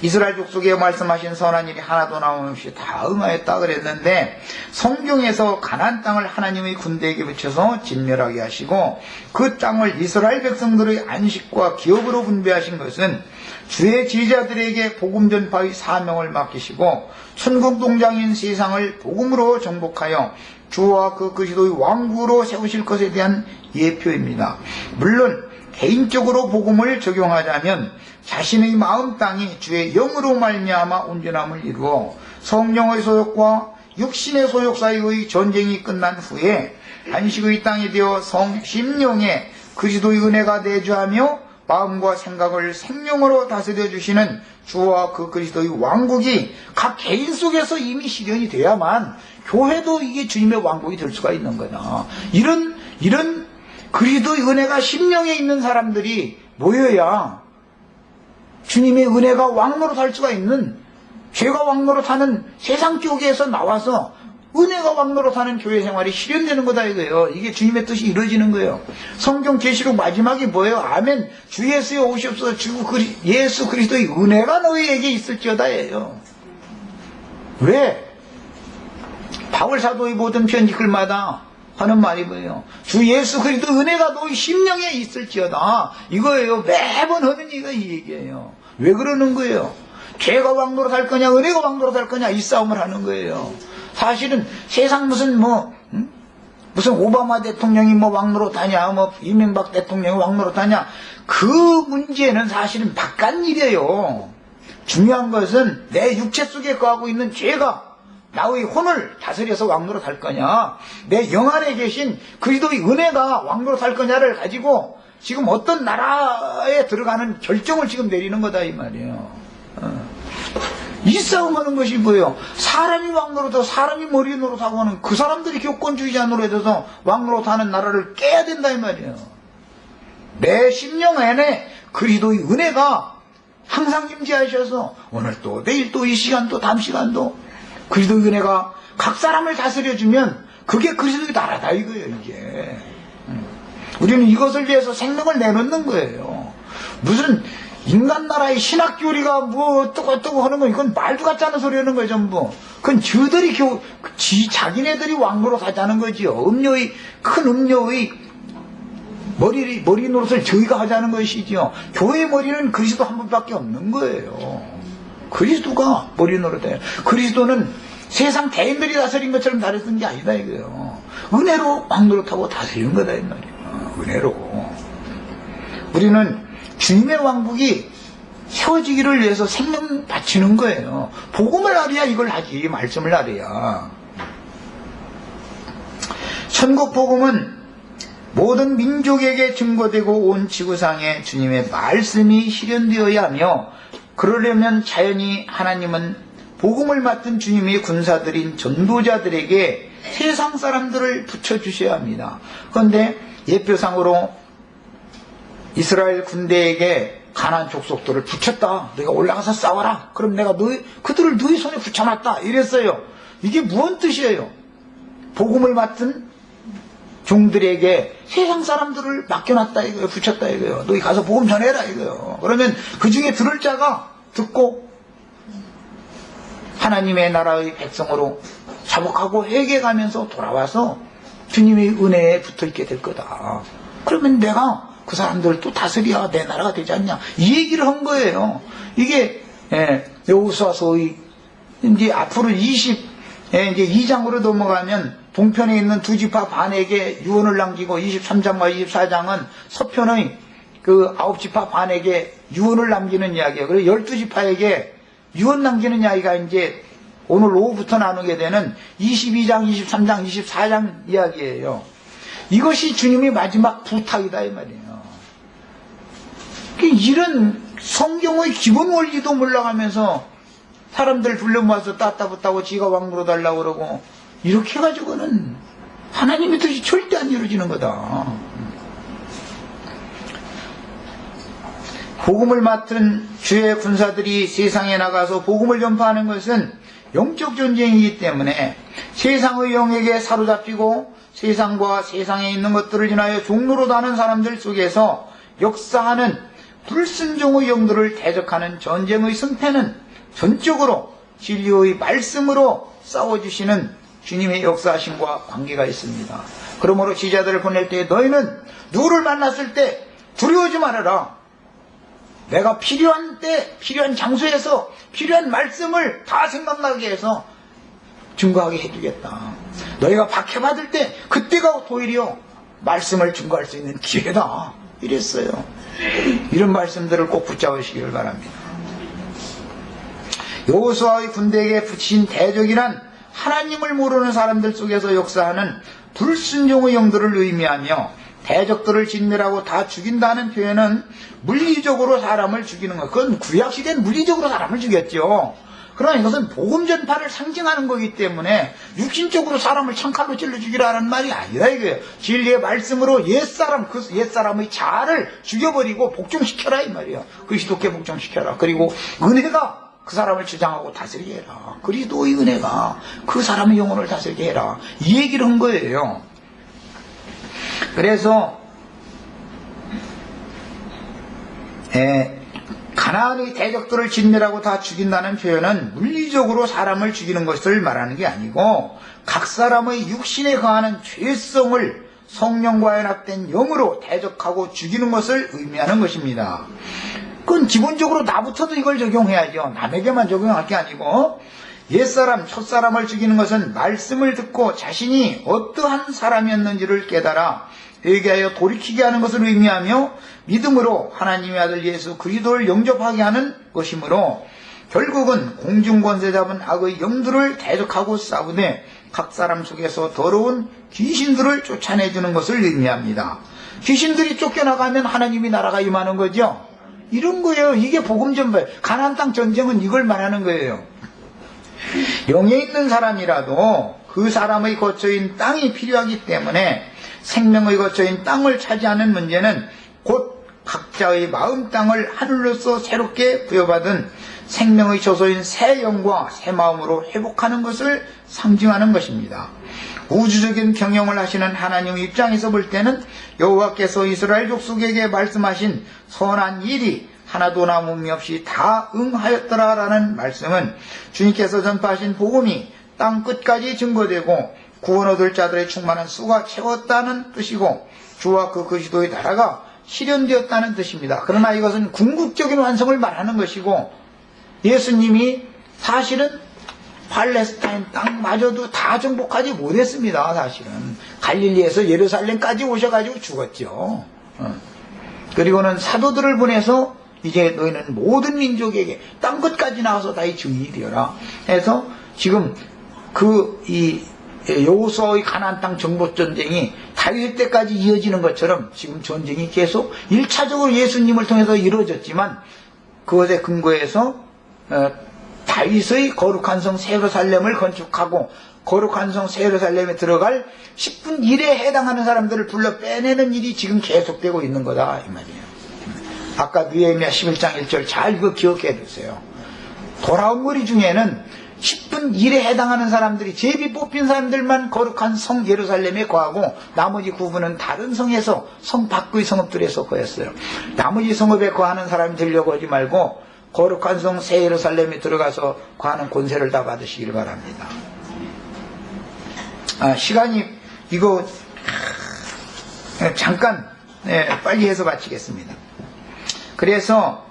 이스라엘 족속에 말씀하신 선한 일이 하나도 나옴없이 다 응하였다 그랬는데 성경에서 가나안 땅을 하나님의 군대에게 붙여서 진멸하게 하시고 그 땅을 이스라엘 백성들의 안식과 기업으로 분배하신 것은 주의 제자들에게 복음 전파의 사명을 맡기시고 천국 동장인 세상을 복음으로 정복하여 주와 그 그리스도의 왕국으로 세우실 것에 대한 예표입니다. 물론 개인적으로 복음을 적용하자면 자신의 마음 땅이 주의 영으로 말미암아 온전함을 이루어 성령의 소욕과 육신의 소욕 사이의 전쟁이 끝난 후에 안식의 땅이 되어 심령에 그리스도의 은혜가 내주하며 마음과 생각을 생명으로 다스려 주시는 주와 그 그리스도의 왕국이 각 개인 속에서 이미 실현이 돼야만 교회도 이게 주님의 왕국이 될 수가 있는 거다. 이런 그리스도의 은혜가 심령에 있는 사람들이 모여야 주님의 은혜가 왕노릇 할 수가 있는, 죄가 왕노릇 하는 세상 쪽에서 나와서 은혜가 왕노릇 하는 교회 생활이 실현되는 거다 이거예요. 이게 주님의 뜻이 이루어지는 거예요. 성경 계시록 마지막이 뭐예요? 아멘. 주 예수여 오시옵소서. 예수 그리스도의 은혜가 너희에게 있을지어다예요. 왜? 바울 사도의 모든 편지 글마다 하는 말이 뭐예요? 주 예수 그리스도 은혜가 너희 심령에 있을지어다. 이거예요. 매번 하는 얘기가 이 얘기예요. 왜 그러는 거예요? 죄가 왕노릇 할 거냐 은혜가 왕노릇 할 거냐 이 싸움을 하는 거예요. 사실은 세상 무슨 오바마 대통령이 왕노릇 하냐 이명박 대통령이 왕노릇 하냐 그 문제는 사실은 바깥 일이에요. 중요한 것은 내 육체 속에 거하고 있는 죄가 나의 혼을 다스려서 왕노릇 할 거냐 내 영 안에 계신 그리스도의 은혜가 왕노릇 할 거냐를 가지고 지금 어떤 나라에 들어가는 결정을 지금 내리는 거다 이 말이에요. 이 싸움하는 것이 뭐예요? 사람이 왕노릇하고 사람이 머리 노릇하고 하는 그 사람들이 교권주의자 노릇해서 왕노릇하는 나라를 깨야 된다 이 말이에요. 내 심령 안에 그리스도의 은혜가 항상 임재하셔서 오늘 또 내일 또 이 시간 또 다음 시간도 그리스도의 은혜가 각 사람을 다스려주면 그게 그리스도의 나라다 이거예요. 이게 우리는 이것을 위해서 생명을 내놓는 거예요. 무슨 인간 나라의 신학교리가 어떠고 하는 건 이건 말도 같지 않은 소리 하는 거예요 전부. 그건 저들이 자기네들이 왕노릇 하자는 거지요. 큰 음료의 머리 노릇을 저희가 하자는 것이지요. 교회의 머리는 그리스도 한 분밖에 없는 거예요. 그리스도가 머리 노릇해요. 그리스도는 세상 대인들이 다스린 것처럼 다스린 게 아니다 이거예요. 은혜로 왕노릇하고 다스리는 거다 이 말이에요. 은혜로. 우리는 주님의 왕국이 세워지기를 위해서 생명 바치는 거예요. 복음을 알아야 이걸 하지 말씀을 알아야. 천국 복음은 모든 민족에게 증거되고 온 지구상에 주님의 말씀이 실현되어야 하며 그러려면 자연히 하나님은 복음을 맡은 주님의 군사들인 전도자들에게 세상 사람들을 붙여주셔야 합니다. 그런데 예표상으로 이스라엘 군대에게 가나안 족속들을 붙였다. 너희가 올라가서 싸워라. 그럼 내가 그들을 너희 손에 붙여놨다. 이랬어요. 이게 무슨 뜻이에요? 복음을 맡은 종들에게 세상 사람들을 맡겨놨다 이거예요. 붙였다 이거예요. 너희 가서 복음 전해라 이거예요. 그러면 그 중에 들을 자가 듣고 하나님의 나라의 백성으로 자복하고 회개가면서 돌아와서 주님의 은혜에 붙어있게 될 거다. 그러면 내가 그 사람들을 또 다스려야 내 나라가 되지 않냐. 이 얘기를 한 거예요. 이게 여호수아서의 이제 앞으로 이제 2장으로 넘어가면 동편에 있는 두 지파 반에게 유언을 남기고 23장과 24장은 서편의 그 9지파 반에게 유언을 남기는 이야기예요. 그리고 12지파에게 유언 남기는 이야기가 이제 오늘 오후부터 나누게 되는 22장, 23장, 24장 이야기예요. 이것이 주님의 마지막 부탁이다 이 말이에요. 이런 성경의 기본 원리도 몰라가면서 사람들 불러 모아서 따따붙다고 지가 왕으로 달라고 그러고 이렇게 해가지고는 하나님의 뜻이 절대 안 이루어지는 거다. 복음을 맡은 주의 군사들이 세상에 나가서 복음을 전파하는 것은 영적 전쟁이기 때문에 세상의 영에게 사로잡히고 세상과 세상에 있는 것들을 인하여 종로로 다는 사람들 속에서 역사하는 불순종의 영들을 대적하는 전쟁의 승패는 전적으로 진리의 말씀으로 싸워주시는 주님의 역사하심과 관계가 있습니다. 그러므로 지자들을 보낼 때 너희는 누구를 만났을 때 두려워하지 말아라. 내가 필요한 때 필요한 장소에서 필요한 말씀을 다 생각나게 해서 증거하게 해주겠다. 너희가 박해받을 때 그때가 오히려 말씀을 증거할 수 있는 기회다 이랬어요. 이런 말씀들을 꼭 붙잡으시기를 바랍니다. 여호수아의 군대에게 붙이신 대적이란 하나님을 모르는 사람들 속에서 역사하는 불순종의 영들을 의미하며 대적들을 진멸하고 다 죽인다는 표현은 물리적으로 사람을 죽이는 것. 그건 구약시대는 물리적으로 사람을 죽였죠. 그러나 이것은 복음 전파를 상징하는 거기 때문에 육신적으로 사람을 창칼로 찔러 죽이라는 말이 아니라 이거예요. 진리의 말씀으로 옛사람, 그 옛사람의 자아를 죽여버리고 복종시켜라 이 말이에요. 그리스도께 복종시켜라. 그리고 은혜가 그 사람을 주장하고 다스리게 해라. 그리스도의 은혜가 그 사람의 영혼을 다스리게 해라. 이 얘기를 한 거예요. 그래서 가나안의 대적들을 진멸하고 다 죽인다는 표현은 물리적으로 사람을 죽이는 것을 말하는 게 아니고 각 사람의 육신에 거하는 죄성을 성령과 연합된 영으로 대적하고 죽이는 것을 의미하는 것입니다. 그건 기본적으로 나부터도 이걸 적용해야죠. 남에게만 적용할 게 아니고 옛사람, 첫사람을 죽이는 것은 말씀을 듣고 자신이 어떠한 사람이었는지를 깨달아 회개하여 돌이키게 하는 것을 의미하며 믿음으로 하나님의 아들 예수 그리스도를 영접하게 하는 것이므로 결국은 공중권세 잡은 악의 영들을 대적하고 싸우되 각 사람 속에서 더러운 귀신들을 쫓아내주는 것을 의미합니다. 귀신들이 쫓겨나가면 하나님의 나라가 임하는 거죠. 이런 거예요. 이게 복음 전파. 가나안 땅 전쟁은 이걸 말하는 거예요. 영에 있는 사람이라도 그 사람의 거처인 땅이 필요하기 때문에 생명의 거처인 땅을 차지하는 문제는 곧 각자의 마음 땅을 하늘로서 새롭게 부여받은 생명의 처소인 새 영과 새 마음으로 회복하는 것을 상징하는 것입니다. 우주적인 경영을 하시는 하나님의 입장에서 볼 때는 여호와께서 이스라엘 족속에게 말씀하신 선한 일이 하나도 남음이 없이 다 응하였더라라는 말씀은 주님께서 전파하신 복음이 땅 끝까지 증거되고 구원 얻을 자들의 충만한 수가 채웠다는 뜻이고 주와 그 그리스도의 나라가 실현되었다는 뜻입니다. 그러나 이것은 궁극적인 완성을 말하는 것이고 예수님이 사실은 팔레스타인 땅마저도 다 정복하지 못했습니다. 사실은 갈릴리에서 예루살렘까지 오셔가지고 죽었죠. 그리고는 사도들을 보내서 이제 너희는 모든 민족에게 땅끝까지 나와서 다이 증인이 되어라 해서 지금 여호수아의 가나안 땅 정복 전쟁이 다윗 때까지 이어지는 것처럼 지금 전쟁이 계속 1차적으로 예수님을 통해서 이루어졌지만 그것에 근거해서 다윗의 거룩한 성 예루살렘을 건축하고 거룩한 성 예루살렘에 들어갈 10분 일에 해당하는 사람들을 불러 빼내는 일이 지금 계속되고 있는 거다 이 말이에요. 아까 느헤미야 11장 1절 잘 이거 기억해 두세요. 돌아온 무리 중에는 10분 일에 해당하는 사람들이 제비 뽑힌 사람들만 거룩한 성 예루살렘에 거하고 나머지 9분은 다른 성에서 성 밖의 성읍들에서 거했어요. 나머지 성읍에 거하는 사람이 되려고 하지 말고 거룩한 성 새 예루살렘에 들어가서 거하는 권세를 다 받으시길 바랍니다. 시간이 이거 잠깐 빨리 해서 마치겠습니다. 그래서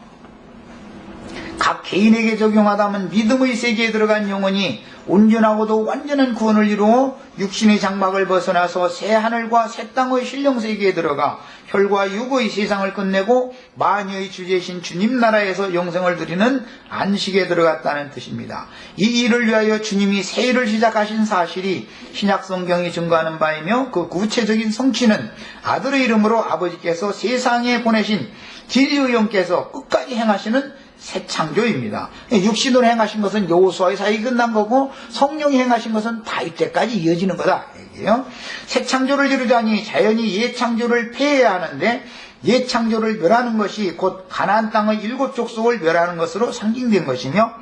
각 개인에게 적용하다면 믿음의 세계에 들어간 영혼이 온전하고도 완전한 구원을 이루어 육신의 장막을 벗어나서 새 하늘과 새 땅의 신령 세계에 들어가 혈과 육의 세상을 끝내고 만유의 주제신 주님 나라에서 영생을 누리는 안식에 들어갔다는 뜻입니다. 이 일을 위하여 주님이 새 일을 시작하신 사실이 신약 성경이 증거하는 바이며 그 구체적인 성취는 아들의 이름으로 아버지께서 세상에 보내신 진리의 영께서 끝까지 행하시는 새 창조입니다. 육신으로 행하신 것은 여호수아의 사역이 끝난 거고 성령이 행하신 것은 다윗 때까지 이어지는 거다. 얘기예요. 새 창조를 이루자니 자연히 옛 창조를 폐해야 하는데 옛 창조를 멸하는 것이 곧 가나안 땅의 7 족속을 멸하는 것으로 상징된 것이며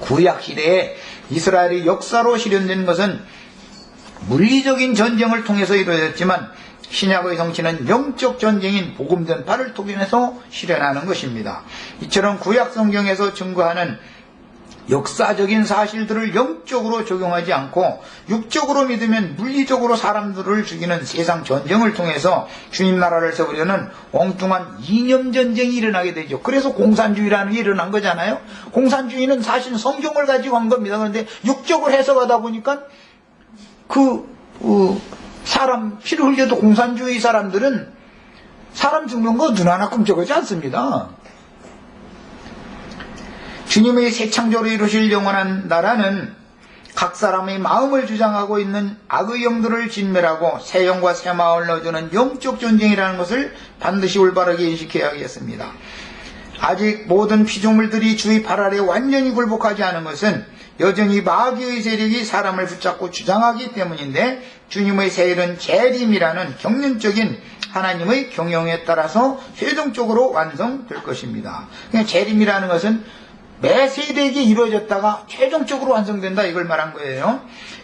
구약 시대에 이스라엘의 역사로 실현된 것은 물리적인 전쟁을 통해서 이루어졌지만 신약의 성취는 영적 전쟁인 복음 전파를 통해서 실현하는 것입니다. 이처럼 구약 성경에서 증거하는 역사적인 사실들을 영적으로 적용하지 않고 육적으로 믿으면 물리적으로 사람들을 죽이는 세상 전쟁을 통해서 주님 나라를 세우려는 엉뚱한 이념 전쟁이 일어나게 되죠. 그래서 공산주의라는 게 일어난 거잖아요. 공산주의는 사실 성경을 가지고 한 겁니다. 그런데 육적으로 해석하다 보니까 사람 피를 흘려도 공산주의 사람들은 사람 죽는 거 눈 하나 꿈쩍하지 않습니다. 주님의 새 창조를 이루실 영원한 나라는 각 사람의 마음을 주장하고 있는 악의 영들을 진멸하고 새 영과 새 마음을 넣어주는 영적 전쟁이라는 것을 반드시 올바르게 인식해야겠습니다. 아직 모든 피조물들이 주의 발 아래 완전히 굴복하지 않은 것은 여전히 마귀의 세력이 사람을 붙잡고 주장하기 때문인데 주님의 새 일은 재림이라는 경륜적인 하나님의 경영에 따라서 최종적으로 완성될 것입니다. 재림이라는 것은 매 세대에게 이루어졌다가 최종적으로 완성된다 이걸 말한 거예요.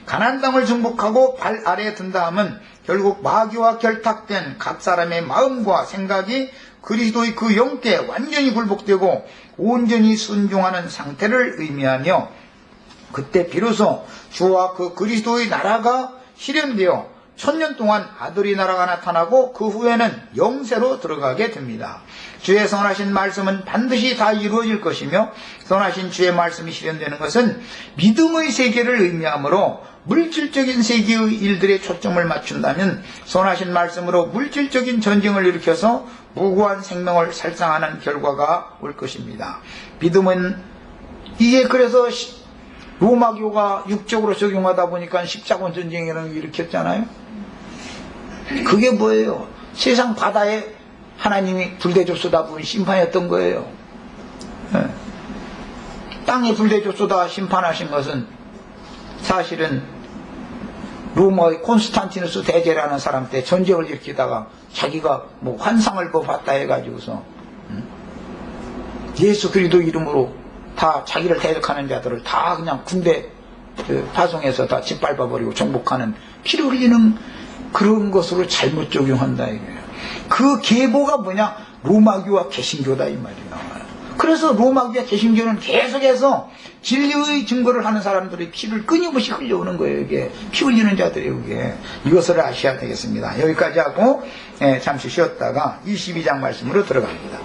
가나안 땅을 정복하고 발 아래에 든 다음은 결국 마귀와 결탁된 각 사람의 마음과 생각이 그리스도의 그 영께 완전히 굴복되고 온전히 순종하는 상태를 의미하며 그때 비로소 주와 그 그리스도의 나라가 실현되어 1000년 동안 아들의 나라가 나타나고 그 후에는 영세로 들어가게 됩니다. 주의 선하신 말씀은 반드시 다 이루어질 것이며 선하신 주의 말씀이 실현되는 것은 믿음의 세계를 의미하므로 물질적인 세계의 일들에 초점을 맞춘다면 선하신 말씀으로 물질적인 전쟁을 일으켜서 무고한 생명을 살상하는 결과가 올 것입니다. 믿음은 이게 그래서 로마교가 육적으로 적용하다 보니까 십자군 전쟁이라는 걸 일으켰잖아요. 그게 뭐예요? 세상 바다에 하나님이 불대접 쏟아부은 심판이었던 거예요. 땅에 불대접 쏟아 심판하신 것은 사실은 로마의 콘스탄티누스 대제라는 사람 때 전쟁을 일으키다가 자기가 뭐 환상을 봤다 해가지고서 예수 그리스도 이름으로 다 자기를 대적하는 자들을 다 그냥 군대 파송해서 다 짓밟아버리고 정복하는 피를 흘리는 그런 것으로 잘못 적용한다 이거예요. 그 계보가 뭐냐? 로마교와 개신교다 이 말이에요. 그래서 로마교와 개신교는 계속해서 진리의 증거를 하는 사람들의 피를 끊임없이 흘려오는 거예요. 이게 피 흘리는 자들이에요. 이게 이것을 아셔야 되겠습니다. 여기까지 하고 잠시 쉬었다가 22장 말씀으로 들어갑니다.